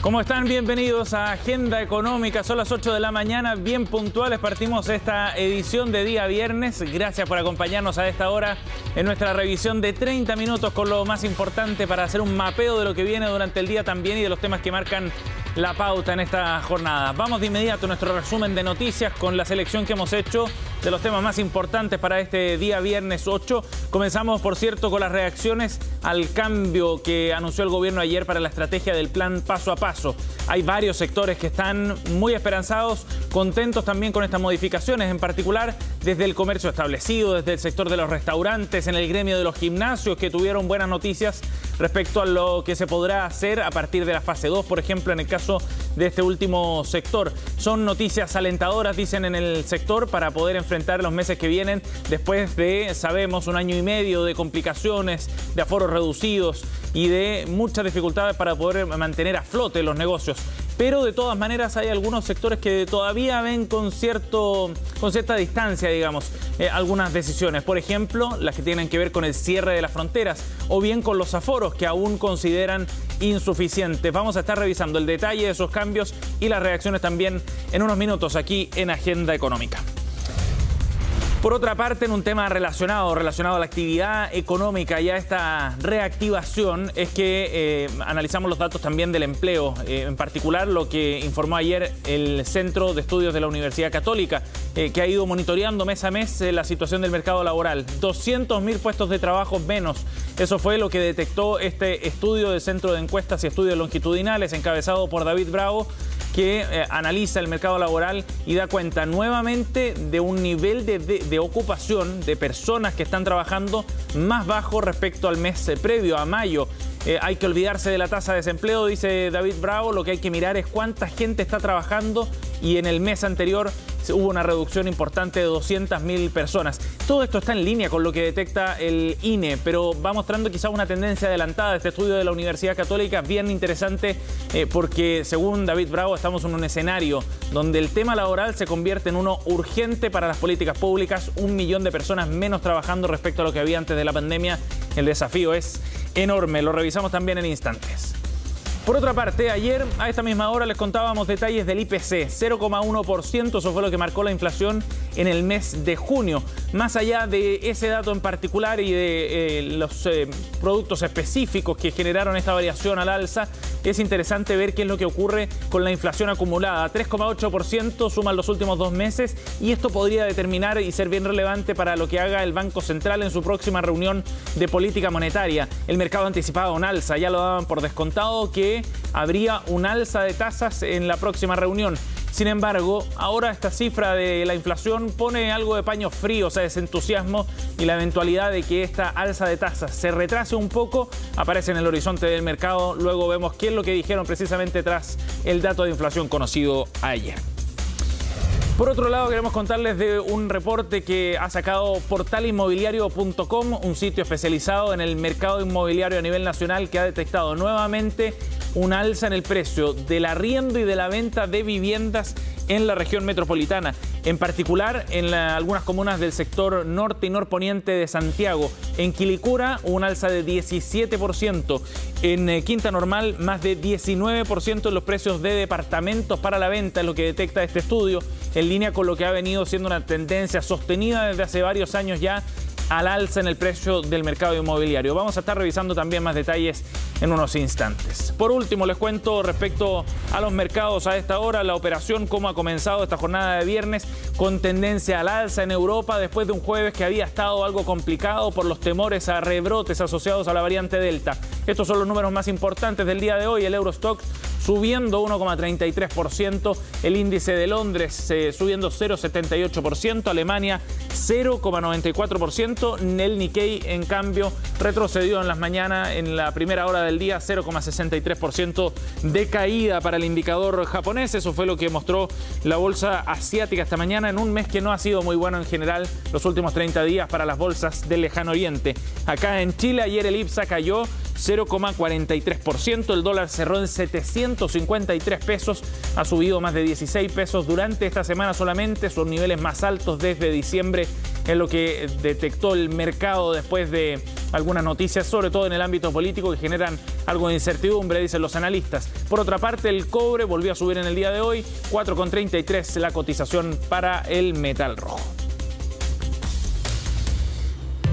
¿Cómo están? Bienvenidos a Agenda Económica. Son las 8 de la mañana, bien puntuales. Partimos esta edición de día viernes. Gracias por acompañarnos a esta hora en nuestra revisión de 30 minutos con lo más importante para hacer un mapeo de lo que viene durante el día también y de los temas que marcan la pauta en esta jornada. Vamos de inmediato a nuestro resumen de noticias con la selección que hemos hecho de los temas más importantes para este día viernes 8. Comenzamos, por cierto, con las reacciones al cambio que anunció el gobierno ayer para la estrategia del plan paso a paso. Hay varios sectores que están muy esperanzados, contentos también con estas modificaciones, en particular desde el comercio establecido, desde el sector de los restaurantes, en el gremio de los gimnasios, que tuvieron buenas noticias respecto a lo que se podrá hacer a partir de la fase 2, por ejemplo, en el caso de este último sector. Son noticias alentadoras, dicen en el sector, para poder enfrentar los meses que vienen después de, sabemos, un año y medio de complicaciones, de aforos reducidos y de muchas dificultades para poder mantener a flote los negocios. Pero de todas maneras hay algunos sectores que todavía ven con cierta distancia, digamos, algunas decisiones. Por ejemplo, las que tienen que ver con el cierre de las fronteras o bien con los aforos que aún consideran insuficientes. Vamos a estar revisando el detalle de esos cambios y las reacciones también en unos minutos aquí en Agenda Económica. Por otra parte, en un tema relacionado a la actividad económica y a esta reactivación, es que analizamos los datos también del empleo, en particular lo que informó ayer el Centro de Estudios de la Universidad Católica, que ha ido monitoreando mes a mes la situación del mercado laboral. 200.000 puestos de trabajo menos. Eso fue lo que detectó este estudio del Centro de Encuestas y Estudios Longitudinales, encabezado por David Bravo, que analiza el mercado laboral y da cuenta nuevamente de un nivel de ocupación de personas que están trabajando más bajo respecto al mes previo, a mayo. Hay que olvidarse de la tasa de desempleo, dice David Bravo. Lo que hay que mirar es cuánta gente está trabajando, y en el mes anterior hubo una reducción importante de 200.000 personas. Todo esto está en línea con lo que detecta el INE, pero va mostrando quizá una tendencia adelantada de este estudio de la Universidad Católica, bien interesante, porque según David Bravo estamos en un escenario donde el tema laboral se convierte en uno urgente para las políticas públicas. 1 millón de personas menos trabajando respecto a lo que había antes de la pandemia. El desafío es enorme. Lo revisamos también en instantes. Por otra parte, ayer a esta misma hora les contábamos detalles del IPC, 0,1%, eso fue lo que marcó la inflación en el mes de junio. Más allá de ese dato en particular y de los productos específicos que generaron esta variación al alza, es interesante ver qué es lo que ocurre con la inflación acumulada. 3,8% suman los últimos 2 meses, y esto podría determinar y ser bien relevante para lo que haga el Banco Central en su próxima reunión de política monetaria. El mercado anticipaba un alza, ya lo daban por descontado que habría un alza de tasas en la próxima reunión. Sin embargo, ahora esta cifra de la inflación pone algo de paños fríos a ese entusiasmo, y la eventualidad de que esta alza de tasas se retrase un poco aparece en el horizonte del mercado. Luego vemos qué es lo que dijeron precisamente tras el dato de inflación conocido ayer. Por otro lado, queremos contarles de un reporte que ha sacado portalinmobiliario.com, un sitio especializado en el mercado inmobiliario a nivel nacional, que ha detectado nuevamente un alza en el precio del arriendo y de la venta de viviendas en la región metropolitana, en particular en algunas comunas del sector norte y norponiente de Santiago. En Quilicura, un alza de 17%. En Quinta Normal, más de 19% en los precios de departamentos para la venta, es lo que detecta este estudio, en línea con lo que ha venido siendo una tendencia sostenida desde hace varios años ya al alza en el precio del mercado inmobiliario. Vamos a estar revisando también más detalles en unos instantes. Por último, les cuento respecto a los mercados a esta hora, la operación, cómo ha comenzado esta jornada de viernes, con tendencia al alza en Europa después de un jueves que había estado algo complicado por los temores a rebrotes asociados a la variante Delta. Estos son los números más importantes del día de hoy. El Eurostoxx subiendo 1,33%, el índice de Londres subiendo 0,78%, Alemania 0,94%, el Nikkei en cambio retrocedió en las mañanas, en la primera hora del día, 0,63% de caída para el indicador japonés. Eso fue lo que mostró la bolsa asiática esta mañana en un mes que no ha sido muy bueno en general los últimos 30 días para las bolsas del lejano oriente. Acá en Chile ayer el IPSA cayó 0,43%, el dólar cerró en 753 pesos, ha subido más de 16 pesos durante esta semana solamente, sus niveles más altos desde diciembre, es lo que detectó el mercado después de algunas noticias, sobre todo en el ámbito político, que generan algo de incertidumbre, dicen los analistas. Por otra parte, el cobre volvió a subir en el día de hoy, 4,33 la cotización para el metal rojo.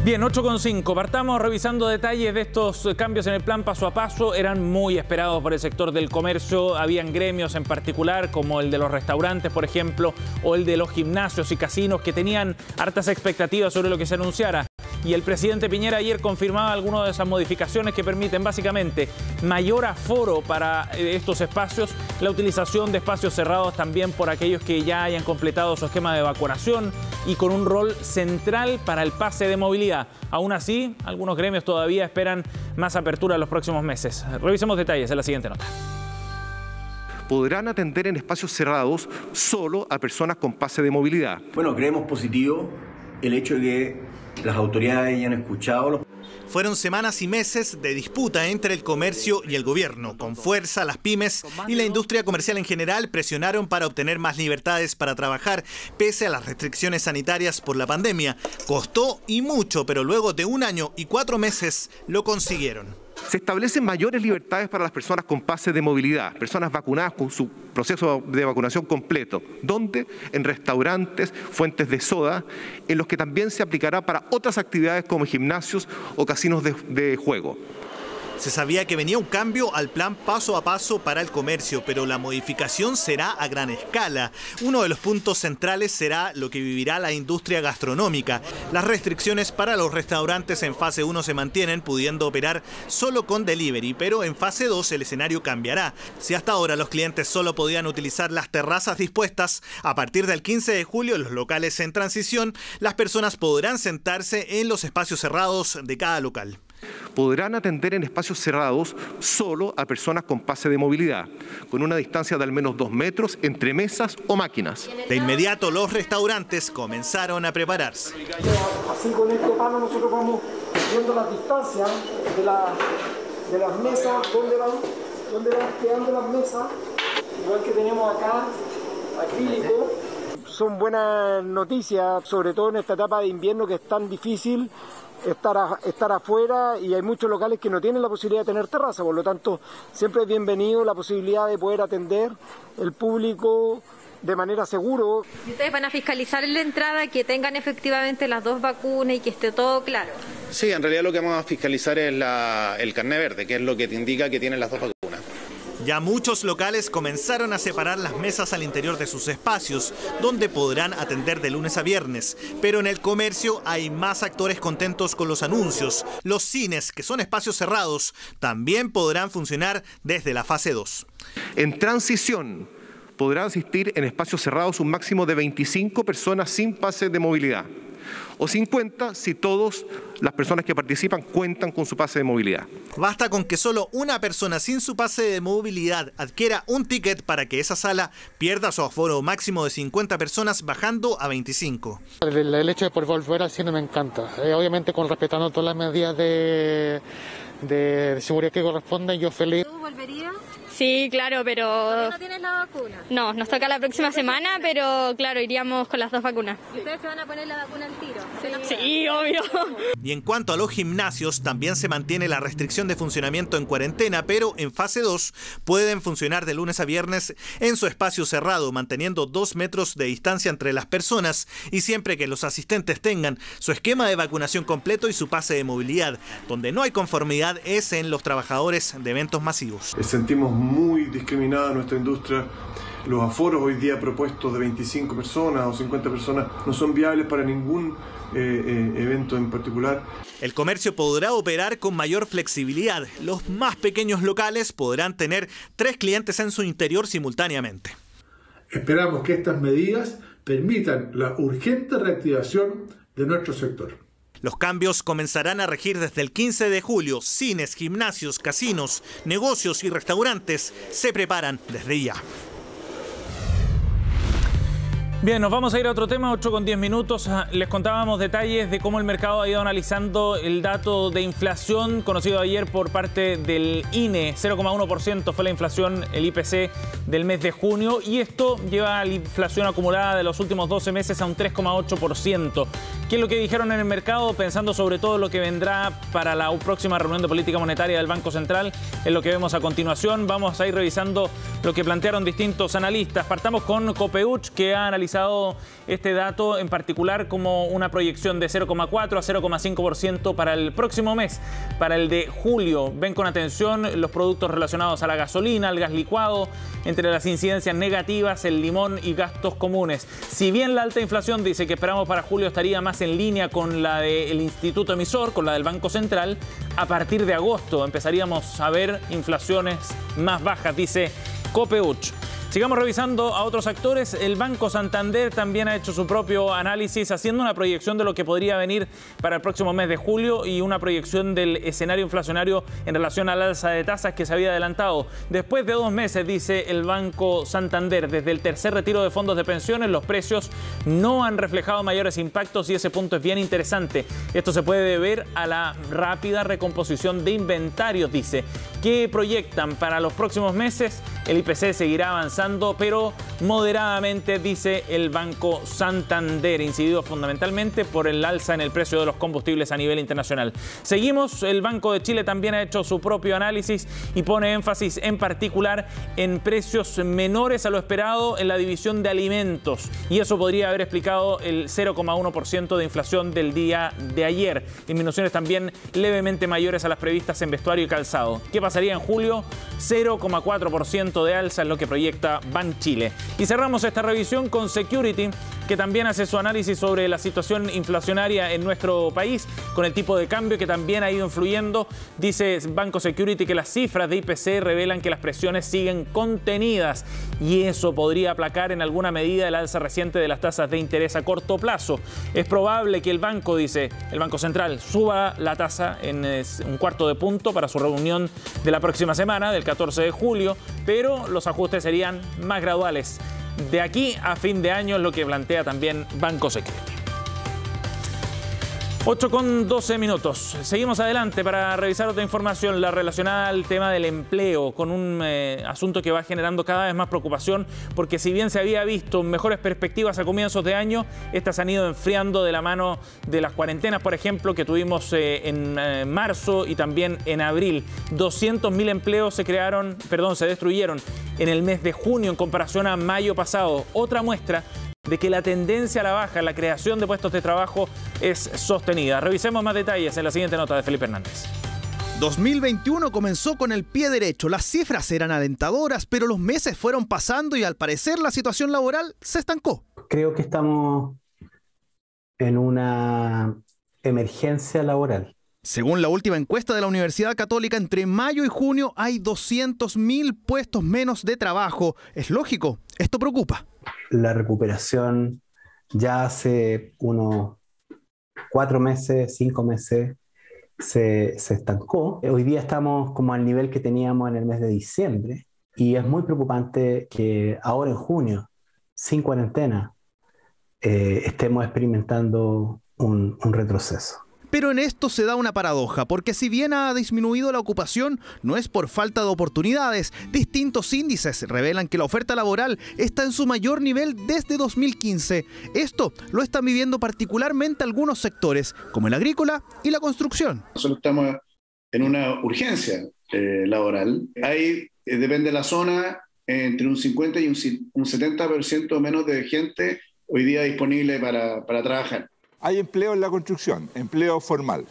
Bien, 8,5. Partamos revisando detalles de estos cambios en el plan paso a paso. Eran muy esperados por el sector del comercio. Habían gremios en particular, como el de los restaurantes, por ejemplo, o el de los gimnasios y casinos, que tenían hartas expectativas sobre lo que se anunciara. Y el presidente Piñera ayer confirmaba algunas de esas modificaciones que permiten básicamente mayor aforo para estos espacios, la utilización de espacios cerrados también por aquellos que ya hayan completado su esquema de vacunación y con un rol central para el pase de movilidad. Aún así, algunos gremios todavía esperan más apertura en los próximos meses. Revisemos detalles en la siguiente nota. Podrán atender en espacios cerrados solo a personas con pase de movilidad. Bueno, creemos positivo el hecho de que las autoridades hayan escuchado. Fueron semanas y meses de disputa entre el comercio y el gobierno. Con fuerza, las pymes y la industria comercial en general presionaron para obtener más libertades para trabajar, pese a las restricciones sanitarias por la pandemia. Costó y mucho, pero luego de 1 año y 4 meses lo consiguieron. Se establecen mayores libertades para las personas con pase de movilidad, personas vacunadas con su proceso de vacunación completo, donde en restaurantes, fuentes de soda, en los que también se aplicará para otras actividades como gimnasios o casinos de juego. Se sabía que venía un cambio al plan paso a paso para el comercio, pero la modificación será a gran escala. Uno de los puntos centrales será lo que vivirá la industria gastronómica. Las restricciones para los restaurantes en fase 1 se mantienen, pudiendo operar solo con delivery, pero en fase 2 el escenario cambiará. Si hasta ahora los clientes solo podían utilizar las terrazas dispuestas, a partir del 15 de julio en los locales en transición, las personas podrán sentarse en los espacios cerrados de cada local. Podrán atender en espacios cerrados solo a personas con pase de movilidad, con una distancia de al menos 2 metros entre mesas o máquinas. De inmediato los restaurantes comenzaron a prepararse. Así con este palo nosotros vamos viendo las distancias de las mesas, dónde van quedando las mesas, igual que tenemos acá, acrílico. Son buenas noticias, sobre todo en esta etapa de invierno que es tan difícil estar afuera, y hay muchos locales que no tienen la posibilidad de tener terraza, por lo tanto siempre es bienvenido la posibilidad de poder atender el público de manera segura. ¿Ustedes van a fiscalizar en la entrada que tengan efectivamente las 2 vacunas y que esté todo claro? Sí, en realidad lo que vamos a fiscalizar es el carné verde, que es lo que te indica que tienen las 2 vacunas. Ya muchos locales comenzaron a separar las mesas al interior de sus espacios, donde podrán atender de lunes a viernes. Pero en el comercio hay más actores contentos con los anuncios. Los cines, que son espacios cerrados, también podrán funcionar desde la fase 2. En transición, podrán asistir en espacios cerrados un máximo de 25 personas sin pase de movilidad, o 50 si todas las personas que participan cuentan con su pase de movilidad. Basta con que solo una persona sin su pase de movilidad adquiera un ticket para que esa sala pierda su aforo máximo de 50 personas, bajando a 25. El hecho de poder volver al cine me encanta, obviamente respetando todas las medidas de seguridad que corresponden. Yo feliz. ¿Tú volverías? Sí, claro, pero... ¿Por qué no tienes la vacuna? No, nos toca la próxima semana, pero claro, iríamos con las 2 vacunas. ¿Y ustedes se van a poner la vacuna al tiro? Sí, obvio. Y en cuanto a los gimnasios, también se mantiene la restricción de funcionamiento en cuarentena, pero en fase 2 pueden funcionar de lunes a viernes en su espacio cerrado, manteniendo 2 metros de distancia entre las personas y siempre que los asistentes tengan su esquema de vacunación completo y su pase de movilidad. Donde no hay conformidad es en los trabajadores de eventos masivos. Sentimos muy discriminada nuestra industria. Los aforos hoy día propuestos de 25 personas o 50 personas no son viables para ningún evento en particular. El comercio podrá operar con mayor flexibilidad. Los más pequeños locales podrán tener 3 clientes en su interior simultáneamente. Esperamos que estas medidas permitan la urgente reactivación de nuestro sector. Los cambios comenzarán a regir desde el 15 de julio. Cines, gimnasios, casinos, negocios y restaurantes se preparan desde ya. Bien, nos vamos a ir a otro tema, 8:10. Les contábamos detalles de cómo el mercado ha ido analizando el dato de inflación conocido ayer por parte del INE. 0,1% fue la inflación, el IPC del mes de junio, y esto lleva la inflación acumulada de los últimos 12 meses a un 3,8%. ¿Qué es lo que dijeron en el mercado? Pensando sobre todo lo que vendrá para la próxima reunión de política monetaria del Banco Central, es lo que vemos a continuación. Vamos a ir revisando lo que plantearon distintos analistas. Partamos con Copeuch, que ha analizado este dato en particular como una proyección de 0,4 a 0,5% para el próximo mes, para el de julio. Ven con atención los productos relacionados a la gasolina, al gas licuado, entre las incidencias negativas, el limón y gastos comunes. Si bien la alta inflación dice que esperamos para julio estaría más en línea con la del Instituto Emisor, con la del Banco Central, a partir de agosto empezaríamos a ver inflaciones más bajas, dice Copeuch. Sigamos revisando a otros actores. El Banco Santander también ha hecho su propio análisis, haciendo una proyección de lo que podría venir para el próximo mes de julio y una proyección del escenario inflacionario en relación al alza de tasas que se había adelantado. Después de 2 meses, dice el Banco Santander, desde el tercer retiro de fondos de pensiones, los precios no han reflejado mayores impactos y ese punto es bien interesante. Esto se puede deber a la rápida recomposición de inventarios, dice. ¿Qué proyectan para los próximos meses? El IPC seguirá avanzando, pero moderadamente, dice el Banco Santander, incidido fundamentalmente por el alza en el precio de los combustibles a nivel internacional. Seguimos, el Banco de Chile también ha hecho su propio análisis y pone énfasis en particular en precios menores a lo esperado en la división de alimentos, y eso podría haber explicado el 0,1% de inflación del día de ayer. Disminuciones también levemente mayores a las previstas en vestuario y calzado. ¿Qué pasaría en julio? 0,4% de alza es lo que proyecta Banchile. Y cerramos esta revisión con Security, que también hace su análisis sobre la situación inflacionaria en nuestro país, con el tipo de cambio que también ha ido influyendo. Dice Banco Security que las cifras de IPC revelan que las presiones siguen contenidas y eso podría aplacar en alguna medida el alza reciente de las tasas de interés a corto plazo. Es probable que el banco, dice el Banco Central, suba la tasa en 1/4 de punto para su reunión de la próxima semana, del 14 de julio, pero los ajustes serían más graduales. De aquí a fin de año es lo que plantea también Banco Security. 8:12. Seguimos adelante para revisar otra información, la relacionada al tema del empleo, con un asunto que va generando cada vez más preocupación, porque si bien se había visto mejores perspectivas a comienzos de año, estas han ido enfriando de la mano de las cuarentenas, por ejemplo, que tuvimos en marzo y también en abril. 200.000 empleos se destruyeron en el mes de junio en comparación a mayo pasado. Otra muestra de que la tendencia a la baja en la creación de puestos de trabajo es sostenida. Revisemos más detalles en la siguiente nota de Felipe Hernández. 2021 comenzó con el pie derecho. Las cifras eran alentadoras, pero los meses fueron pasando y al parecer la situación laboral se estancó. Creo que estamos en una emergencia laboral. Según la última encuesta de la Universidad Católica, entre mayo y junio hay 200.000 puestos menos de trabajo. Es lógico, esto preocupa. La recuperación ya hace unos 4 meses, 5 meses, se estancó. Hoy día estamos como al nivel que teníamos en el mes de diciembre y es muy preocupante que ahora en junio, sin cuarentena, estemos experimentando un retroceso. Pero en esto se da una paradoja, porque si bien ha disminuido la ocupación, no es por falta de oportunidades. Distintos índices revelan que la oferta laboral está en su mayor nivel desde 2015. Esto lo están viviendo particularmente algunos sectores, como el agrícola y la construcción. Nosotros estamos en una urgencia laboral. Ahí, depende de la zona, entre un 50 y un 70% menos de gente hoy día disponible para trabajar. Hay empleo en la construcción, empleo formal.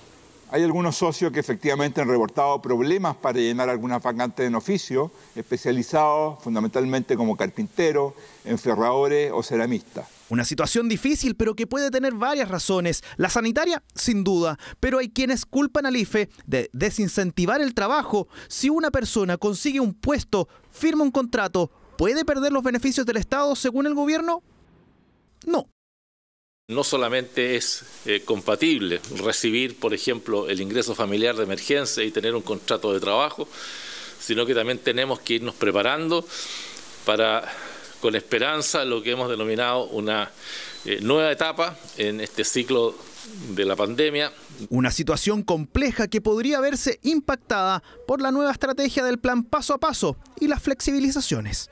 Hay algunos socios que efectivamente han reportado problemas para llenar algunas vacantes en oficio, especializados fundamentalmente como carpinteros, enferradores o ceramistas. Una situación difícil, pero que puede tener varias razones. La sanitaria, sin duda, pero hay quienes culpan al IFE de desincentivar el trabajo. Si una persona consigue un puesto, firma un contrato, ¿puede perder los beneficios del Estado según el gobierno? No. No solamente es compatible recibir, por ejemplo, el ingreso familiar de emergencia y tener un contrato de trabajo, sino que también tenemos que irnos preparando para con esperanza lo que hemos denominado una nueva etapa en este ciclo de la pandemia. Una situación compleja que podría verse impactada por la nueva estrategia del plan paso a paso y las flexibilizaciones.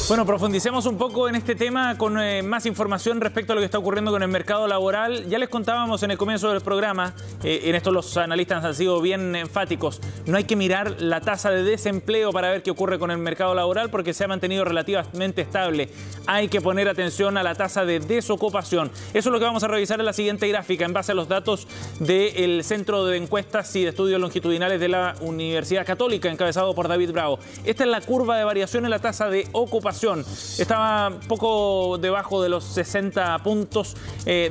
Bueno, profundicemos un poco en este tema con más información respecto a lo que está ocurriendo con el mercado laboral. Ya les contábamos en el comienzo del programa, en esto los analistas han sido bien enfáticos, no hay que mirar la tasa de desempleo para ver qué ocurre con el mercado laboral porque se ha mantenido relativamente estable. Hay que poner atención a la tasa de desocupación. Eso es lo que vamos a revisar en la siguiente gráfica en base a los datos del Centro de Encuestas y de Estudios Longitudinales de la Universidad Católica, encabezado por David Bravo. Esta es la curva de variación en la tasa de ocupación. Estaba poco debajo de los 60 puntos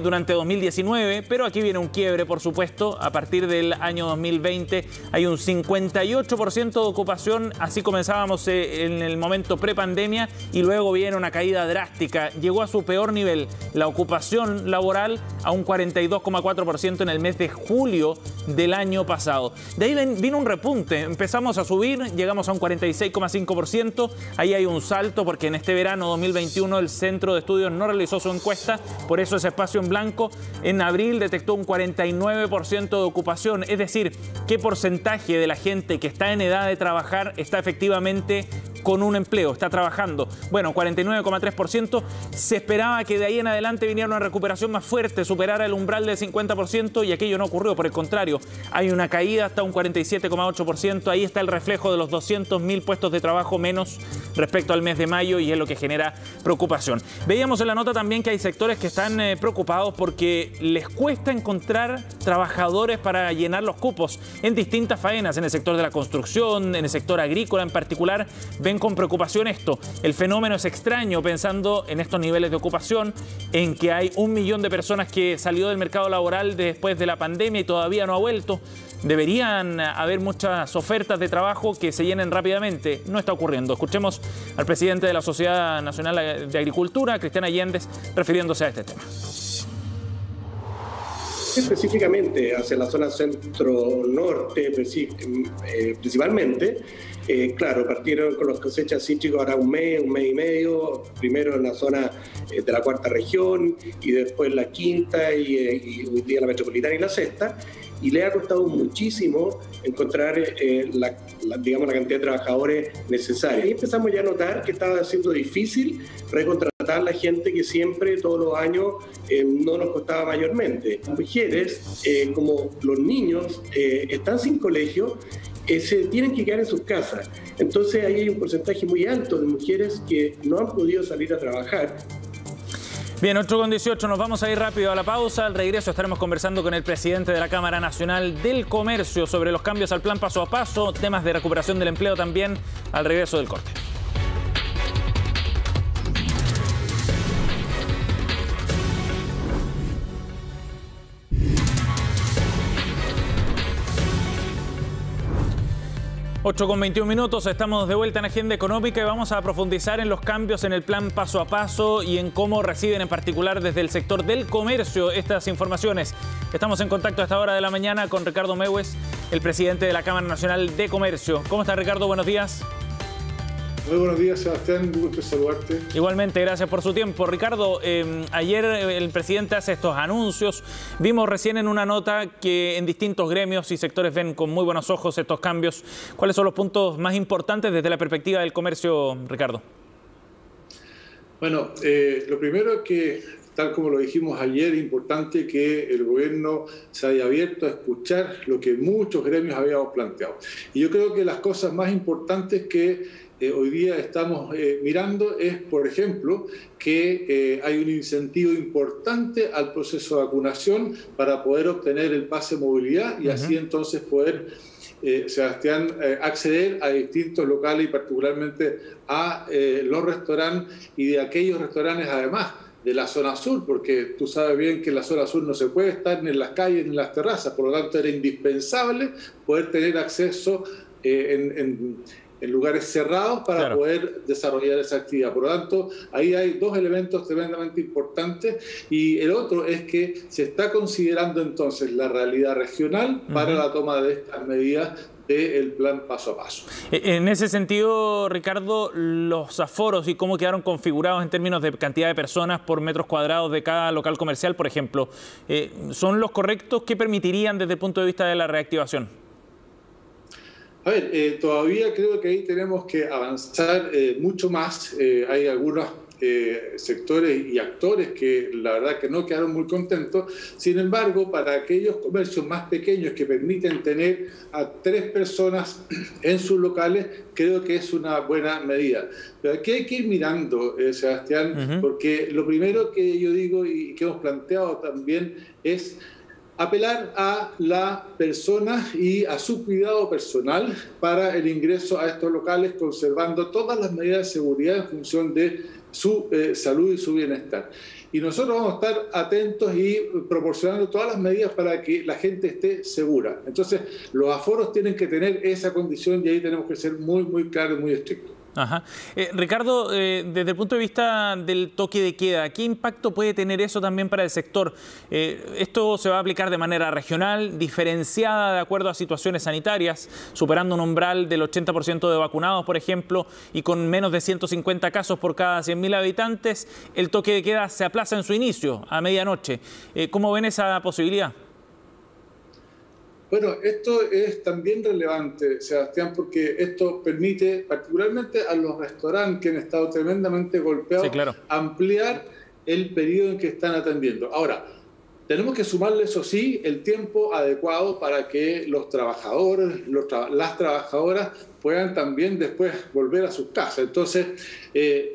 durante 2019, pero aquí viene un quiebre, por supuesto. A partir del año 2020 hay un 58% de ocupación, así comenzábamos en el momento prepandemia, y luego viene una caída drástica. Llegó a su peor nivel la ocupación laboral a un 42,4% en el mes de julio del año pasado. De ahí vino un repunte, empezamos a subir, llegamos a un 46,5%, ahí hay un salto porque en este verano 2021 el Centro de Estudios no realizó su encuesta, por eso ese espacio en blanco. En abril detectó un 49% de ocupación, es decir, ¿qué porcentaje de la gente que está en edad de trabajar está efectivamente con un empleo, está trabajando? Bueno, 49,3%. Se esperaba que de ahí en adelante viniera una recuperación más fuerte, superara el umbral del 50%, y aquello no ocurrió. Por el contrario, hay una caída hasta un 47,8%. Ahí está el reflejo de los 200.000 puestos de trabajo menos respecto al mes de mayo, y es lo que genera preocupación. Veíamos en la nota también que hay sectores que están preocupados porque les cuesta encontrar trabajadores para llenar los cupos en distintas faenas, en el sector de la construcción, en el sector agrícola en particular. Ven con preocupación esto. El fenómeno es extraño pensando en estos niveles de ocupación, en que hay 1 millón de personas que salió del mercado laboral después de la pandemia y todavía no ha vuelto. Deberían haber muchas ofertas de trabajo que se llenen rápidamente. No está ocurriendo. Escuchemos al presidente de la Sociedad Nacional de Agricultura, Cristian Allende, refiriéndose a este tema. Específicamente hacia la zona centro-norte, principalmente, claro, partieron con las cosechas cítricas ahora un mes y medio, primero en la zona de la cuarta región y después la quinta y hoy día la metropolitana y la sexta, y le ha costado muchísimo encontrar la cantidad de trabajadores necesaria. Y empezamos ya a notar que estaba siendo difícil recontratar a la gente que siempre, todos los años, no nos costaba mayormente. Las mujeres, como los niños, están sin colegio, se tienen que quedar en sus casas. Entonces ahí hay un porcentaje muy alto de mujeres que no han podido salir a trabajar. Bien, 8:18, nos vamos a ir rápido a la pausa. Al regreso estaremos conversando con el presidente de la Cámara Nacional del Comercio sobre los cambios al plan paso a paso, temas de recuperación del empleo también, al regreso del corte. Ocho con 21 minutos, estamos de vuelta en Agenda Económica y vamos a profundizar en los cambios en el plan paso a paso y en cómo reciben en particular desde el sector del comercio estas informaciones. Estamos en contacto a esta hora de la mañana con Ricardo Meues, el presidente de la Cámara Nacional de Comercio. ¿Cómo está, Ricardo? Buenos días. Muy buenos días, Sebastián, un gusto saludarte. Igualmente, gracias por su tiempo. Ricardo, ayer el presidente hace estos anuncios. Vimos recién en una nota que en distintos gremios y sectores ven con muy buenos ojos estos cambios. ¿Cuáles son los puntos más importantes desde la perspectiva del comercio, Ricardo? Bueno, lo primero es que, tal como lo dijimos ayer, es importante que el gobierno se haya abierto a escuchar lo que muchos gremios habíamos planteado. Y yo creo que las cosas más importantes que hoy día estamos mirando es, por ejemplo, que hay un incentivo importante al proceso de vacunación para poder obtener el pase de movilidad y así entonces poder, Sebastián, acceder a distintos locales y particularmente a los restaurantes y de aquellos restaurantes además de la zona sur, porque tú sabes bien que en la zona sur no se puede estar ni en las calles ni en las terrazas, por lo tanto era indispensable poder tener acceso en lugares cerrados para poder desarrollar esa actividad. Por lo tanto, ahí hay dos elementos tremendamente importantes, y el otro es que se está considerando entonces la realidad regional para la toma de estas medidas del plan paso a paso. En ese sentido, Ricardo, los aforos y cómo quedaron configurados en términos de cantidad de personas por metros cuadrados de cada local comercial, por ejemplo, ¿son los correctos? ¿Qué permitirían desde el punto de vista de la reactivación? A ver, todavía creo que ahí tenemos que avanzar mucho más. Hay algunos sectores y actores que la verdad que no quedaron muy contentos. Sin embargo, para aquellos comercios más pequeños que permiten tener a 3 personas en sus locales, creo que es una buena medida. Pero aquí hay que ir mirando, Sebastián, porque lo primero que yo digo y que hemos planteado también es apelar a la persona y a su cuidado personal para el ingreso a estos locales, conservando todas las medidas de seguridad en función de su salud y su bienestar. Y nosotros vamos a estar atentos y proporcionando todas las medidas para que la gente esté segura. Entonces, los aforos tienen que tener esa condición, y ahí tenemos que ser muy, muy claros y muy estrictos. Ajá. Ricardo, desde el punto de vista del toque de queda, ¿qué impacto puede tener eso también para el sector? ¿Esto se va a aplicar de manera regional, diferenciada de acuerdo a situaciones sanitarias, superando un umbral del 80% de vacunados, por ejemplo, y con menos de 150 casos por cada 100.000 habitantes? El toque de queda se aplaza en su inicio, a medianoche. ¿Cómo ven esa posibilidad? Bueno, esto es también relevante, Sebastián, porque esto permite, particularmente a los restaurantes que han estado tremendamente golpeados, ampliar el periodo en que están atendiendo. Ahora, tenemos que sumarle, eso sí, el tiempo adecuado para que los trabajadores, las trabajadoras puedan también después volver a sus casas. Entonces,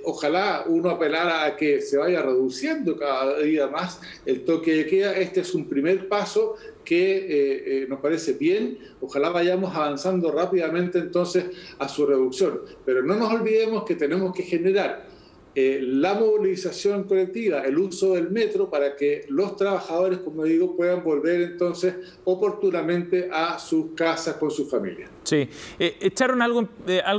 ojalá uno apelara a que se vaya reduciendo cada día más el toque de queda. Este es un primer paso que nos parece bien. Ojalá vayamos avanzando rápidamente entonces a su reducción. Pero no nos olvidemos que tenemos que generar la movilización colectiva, el uso del metro, para que los trabajadores, como digo, puedan volver entonces oportunamente a sus casas con sus familias. Sí. ¿Echaron algo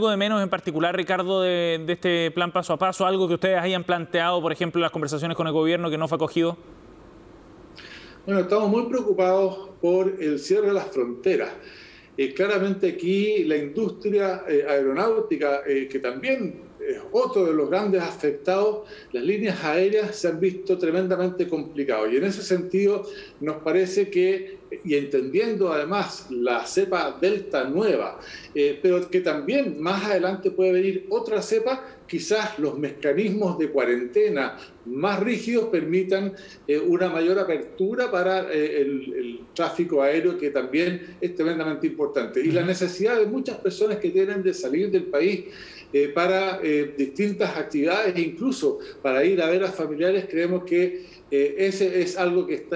de menos en particular, Ricardo, de este plan paso a paso? ¿Algo que ustedes hayan planteado, por ejemplo, en las conversaciones con el gobierno que no fue acogido? Bueno, estamos muy preocupados por el cierre de las fronteras. Claramente aquí la industria aeronáutica, que también es otro de los grandes afectados, las líneas aéreas se han visto tremendamente complicadas. Y en ese sentido nos parece que, y entendiendo además la cepa Delta nueva, pero que también más adelante puede venir otra cepa, quizás los mecanismos de cuarentena más rígidos permitan una mayor apertura para el tráfico aéreo, que también es tremendamente importante. Y la necesidad de muchas personas que tienen de salir del país para distintas actividades, e incluso para ir a ver a familiares, creemos que ese es algo que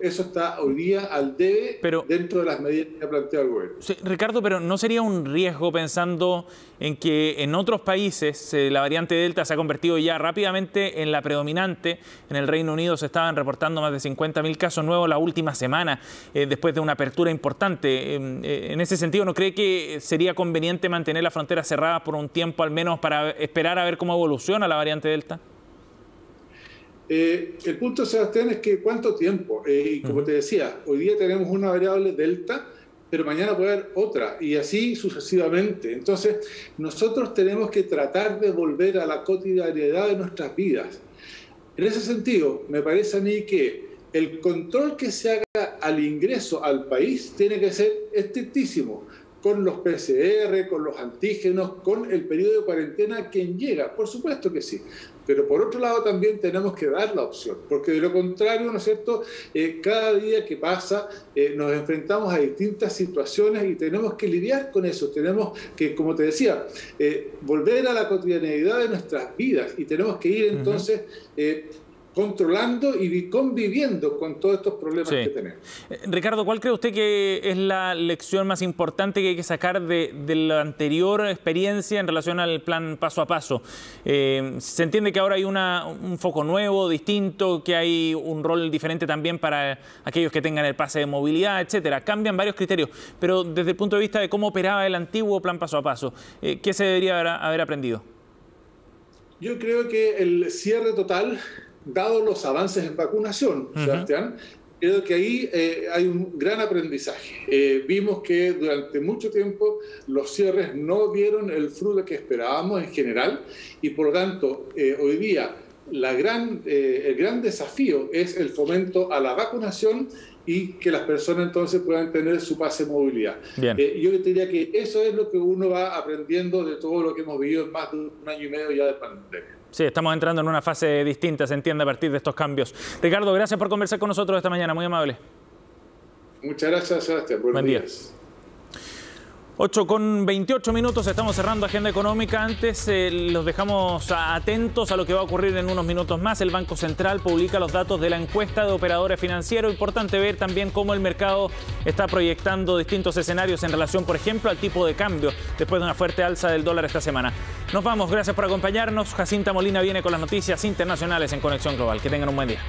eso está hoy día al debe, dentro de las medidas que ha planteado el gobierno. Sí, Ricardo, pero ¿no sería un riesgo, pensando en que en otros países la variante Delta se ha convertido ya rápidamente en la predominante? En el Reino Unido se estaban reportando más de 50.000 casos nuevos la última semana, después de una apertura importante. En ese sentido, ¿no cree que sería conveniente mantener las fronteras cerradas por un tiempo, al menos para esperar a ver cómo evoluciona la variante Delta? El punto, Sebastián, es que ¿cuánto tiempo? Y como te decía, hoy día tenemos una variable Delta, pero mañana puede haber otra, y así sucesivamente. Entonces, nosotros tenemos que tratar de volver a la cotidianidad de nuestras vidas. En ese sentido, me parece a mí que el control que se haga al ingreso al país tiene que ser estrictísimo, con los PCR, con los antígenos, con el periodo de cuarentena quien llega, por supuesto que sí. Pero por otro lado también tenemos que dar la opción, porque de lo contrario, ¿no es cierto?, cada día que pasa nos enfrentamos a distintas situaciones y tenemos que lidiar con eso. Tenemos que, como te decía, volver a la cotidianeidad de nuestras vidas, y tenemos que ir entonces controlando y conviviendo con todos estos problemas que tenemos. Ricardo, ¿cuál cree usted que es la lección más importante que hay que sacar de la anterior experiencia en relación al plan paso a paso? Se entiende que ahora hay un foco nuevo, distinto, que hay un rol diferente también para aquellos que tengan el pase de movilidad, etcétera. Cambian varios criterios, pero desde el punto de vista de cómo operaba el antiguo plan paso a paso, ¿qué se debería haber aprendido? Yo creo que el cierre total, dado los avances en vacunación, Sebastián, creo que ahí hay un gran aprendizaje. Vimos que durante mucho tiempo los cierres no dieron el fruto que esperábamos en general y por lo tanto hoy día el gran desafío es el fomento a la vacunación y que las personas entonces puedan tener su pase de movilidad. Yo te diría que eso es lo que uno va aprendiendo de todo lo que hemos vivido en más de un año y medio ya de pandemia. Sí, estamos entrando en una fase distinta, se entiende, a partir de estos cambios. Ricardo, gracias por conversar con nosotros esta mañana, muy amable. Muchas gracias, Sebastián. Buenos días. 8:28, estamos cerrando Agenda Económica. Antes los dejamos atentos a lo que va a ocurrir en unos minutos más. El Banco Central publica los datos de la encuesta de operadores financieros. Importante ver también cómo el mercado está proyectando distintos escenarios en relación, por ejemplo, al tipo de cambio después de una fuerte alza del dólar esta semana. Nos vamos, gracias por acompañarnos. Jacinta Molina viene con las noticias internacionales en Conexión Global. Que tengan un buen día.